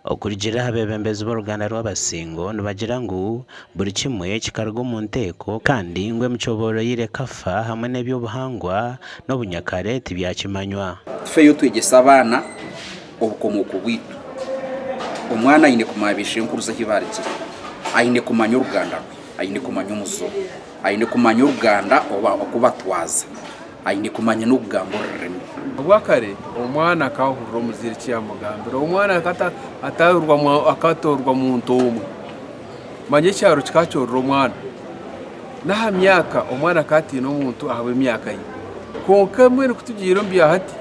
Okurigira abebembezi b'oruganda rw'abasingo nibagira ngu buri kimwe kikarwa mu nteko kandi ngwe mucoboro y'irekafa hamwe n'ebyobuhangwa n'obunyakare tibyakimanywa. Tufeyo twegesa abana obukomoko bwitu. Omwana ayine kumabisha enkuruza hibariki. Ayine kumanya uruganda rwe, ayine kumanya umuzo, ayine kumanya uruganda oba okubatwaza, ayine kumanya n'okugamba orurimi. Obwakare omwana akahurira omuzire kyamugambira, omwana akatorwa mu ntomwe manye ekyaro kikakyorora omwana naha myaka omwana akatina omuntu ahawe emyaka ye konka mwene kutugira mbi hati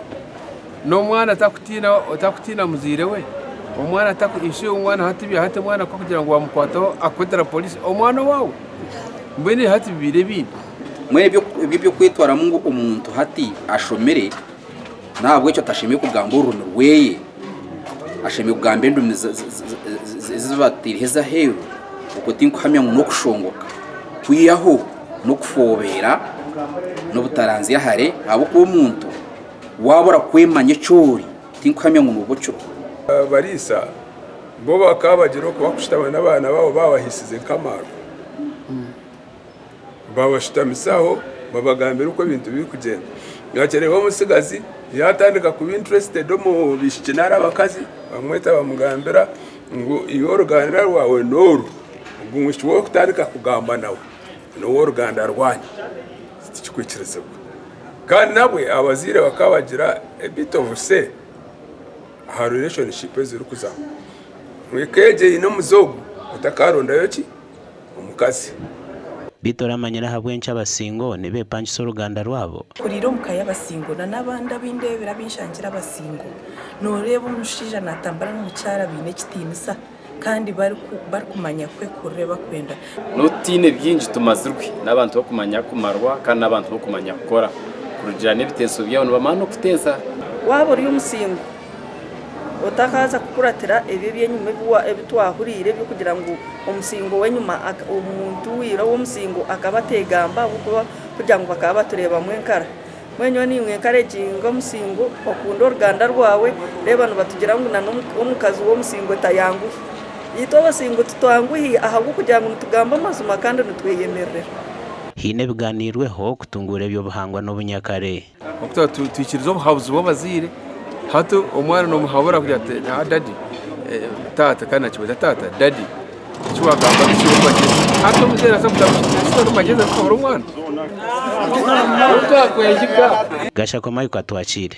n'omwana atakutina muzire we omwana ishe omwana hati bya hati omwana kugira ngo wamukwataho akwetera polisi omwana wawe mbene hati bibire bindi mwene byo kwitwara mungu omuntu hati ashomere ntabwo icyo tashimiye kugamba ururimi rweye ashimiye kugamba indumi zibatiriza heru uko tinkuhamya ngo no kushongoka kwiyaho no kufobera no butaranzi yahare abo ko umuntu wabura kwemanye cyori tinkuhamya ngo nubucyo barisa bo bakabagiro ko bakushitaba n'abana babo babahisize kamaro babashitamisaho babagambira uko ibintu biri kugenda yakerewe umusigazi yatandika kuba interested mu bishikinara abakazi bamweta bamugambira ngo iyo ruganda rwawe noru ngo mwishyuwe kutandika kugamba nawe no ruganda rwanyu kikwikiriza kandi nabwe abazire bakabagira a bit of say ha relationship ziri kuzama mwikeje ino muzogo utakaronda yoki umukazi Bitora amanyira habwencha abasingo nibepanchisa uruganda rwabo kuriro mukaya abasingo n'abandi abindebera binshangira abasingo noreba umushija natambara n'umucyara bine kitinisa kandi bari kumanya kwe kureba kwenda notine byinji tumazirwe n'abantu bo kumanya kumarwa kandi n'abantu bo kumanya gukora kurugira n'ibiteso byabo bamano kuteza wabo uri umusingo utakaza kukuratira ebibye nyuma bwa ebitwahurire byo kugira ngo umusingo we nyuma umuntu wira wo musingo akabategamba kugira ngo bakaba tureba mwenkara mwenyo ni mwenkare jingo musingo okundo ruganda rwawe reba no batugira ngo na umukazi wo musingo tayangu yito basingo tutwanguhi ahabu kugira ngo tugamba amazuma kandi nutweyemerera hine biganirweho kutungura ebyo buhangwa n'obunyakare okuta twikirizo buhabuzi bw'abazire hato omwana no muhabura kugira ati daddy tata kana chiweza tata daddy chiwa gamba chiwa bageze hato muzera sabuta no bageze ko umwana uto akwejika gasha ko mayiko atwakire